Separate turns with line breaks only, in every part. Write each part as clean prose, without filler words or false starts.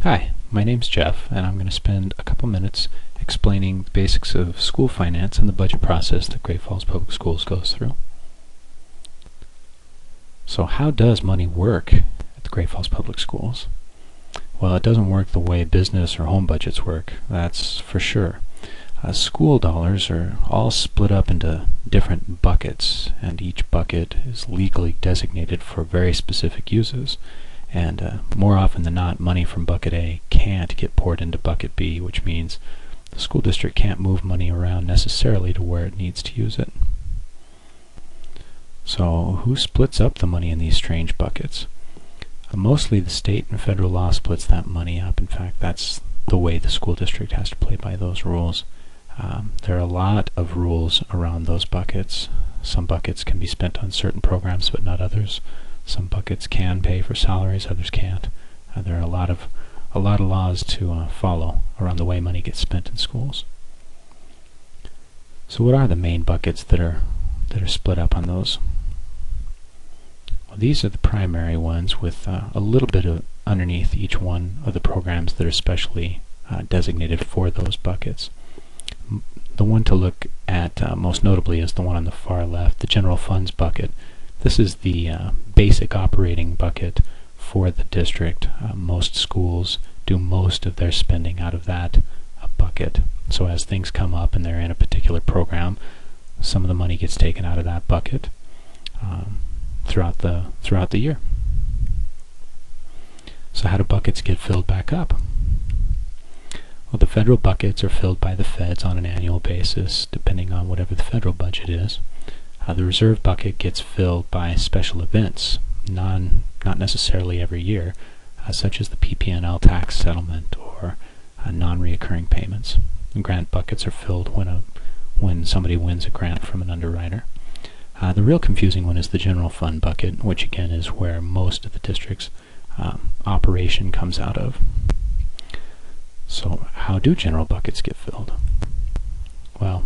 Hi, my name's Jeff, and I'm going to spend a couple minutes explaining the basics of school finance and the budget process that Great Falls Public Schools goes through. So how does money work at the Great Falls Public Schools? Well, it doesn't work the way business or home budgets work, that's for sure. School dollars are all split up into different buckets, and each bucket is legally designated for very specific uses. And more often than not, money from bucket A can't get poured into bucket B, which means the school district can't move money around necessarily to where it needs to use it. So who splits up the money in these strange buckets? Mostly the state and federal law splits that money up. In fact, that's the way the school district has to play by those rules. There are a lot of rules around those buckets. Some buckets can be spent on certain programs but not others. Some buckets can pay for salaries, others can't. There are a lot of laws to follow around the way money gets spent in schools. So what are the main buckets that are split up on those? Well, these are the primary ones with a little bit of underneath each one of the programs that are specially designated for those buckets. The one to look at most notably is the one on the far left, the general funds bucket. This is the basic operating bucket for the district. Most schools do most of their spending out of that bucket. So as things come up and they're in a particular program, some of the money gets taken out of that bucket throughout the year. So how do buckets get filled back up? Well, the federal buckets are filled by the feds on an annual basis, depending on whatever the federal budget is. The reserve bucket gets filled by special events, not necessarily every year, such as the PP&L tax settlement or non-reoccurring payments. And grant buckets are filled when somebody wins a grant from an underwriter. The real confusing one is the general fund bucket, which again is where most of the district's operation comes out of. So how do general buckets get filled? Well,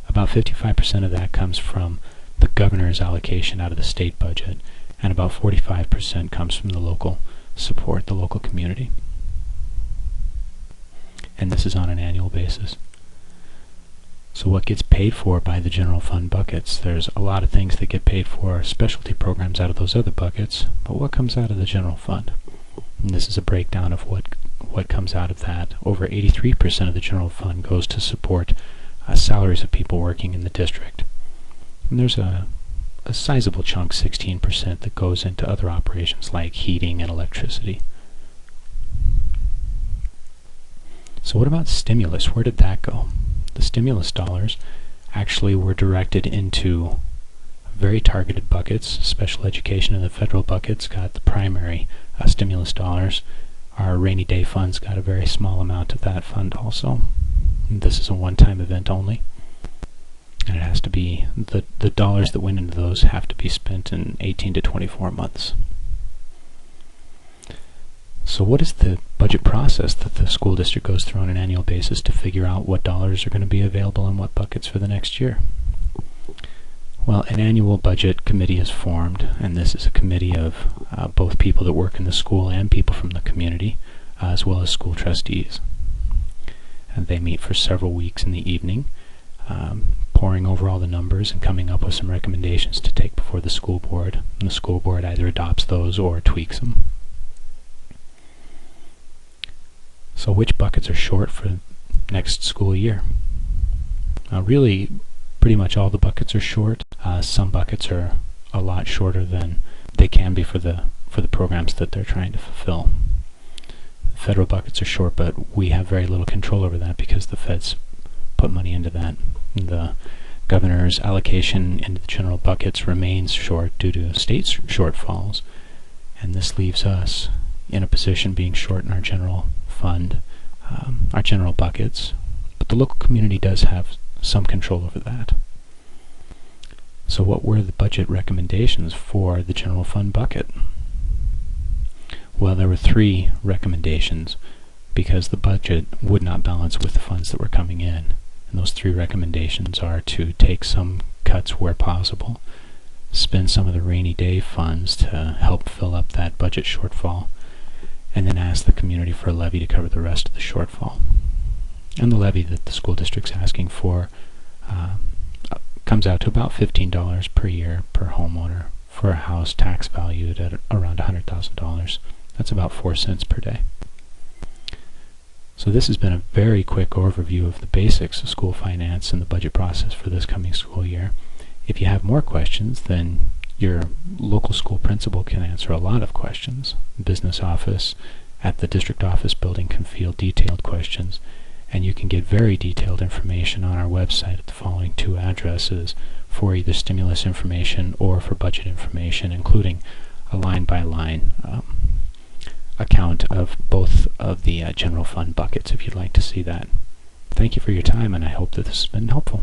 about 55% of that comes from the governor's allocation out of the state budget, and about 45% comes from the local support, the local community. And this is on an annual basis. So what gets paid for by the general fund buckets? There's a lot of things that get paid for specialty programs out of those other buckets, but what comes out of the general fund? And this is a breakdown of what comes out of that. Over 83% of the general fund goes to support salaries of people working in the district. And there's a sizable chunk, 16%, that goes into other operations like heating and electricity. So what about stimulus? Where did that go? The stimulus dollars actually were directed into very targeted buckets. Special education in the federal buckets got the primary stimulus dollars. Our rainy day funds got a very small amount of that fund also. And this is a one-time event only. And it has to be, the dollars that went into those have to be spent in 18 to 24 months. So what is the budget process that the school district goes through on an annual basis to figure out what dollars are going to be available in what buckets for the next year? Well, an annual budget committee is formed, and this is a committee of both people that work in the school and people from the community, as well as school trustees. And they meet for several weeks in the evening, poring over all the numbers and coming up with some recommendations to take before the school board. And the school board either adopts those or tweaks them. So which buckets are short for next school year? Really, pretty much all the buckets are short. Some buckets are a lot shorter than they can be for the programs that they're trying to fulfill. The federal buckets are short, but we have very little control over that because the feds put money into that. The governor's allocation into the general buckets remains short due to state shortfalls, and this leaves us in a position being short in our general fund, our general buckets, but the local community does have some control over that. So what were the budget recommendations for the general fund bucket? Well, there were 3 recommendations because the budget would not balance with the funds that were coming in. And those 3 recommendations are to take some cuts where possible, spend some of the rainy day funds to help fill up that budget shortfall, and then ask the community for a levy to cover the rest of the shortfall. And the levy that the school district's asking for comes out to about $15 per year per homeowner for a house tax valued at around $100,000. That's about 4 cents per day. So this has been a very quick overview of the basics of school finance and the budget process for this coming school year. If you have more questions, then your local school principal can answer a lot of questions. The business office at the district office building can field detailed questions, and you can get very detailed information on our website at the following 2 addresses for either stimulus information or for budget information, including a line-by-line account of both of the general fund buckets if you'd like to see that. Thank you for your time, and I hope that this has been helpful.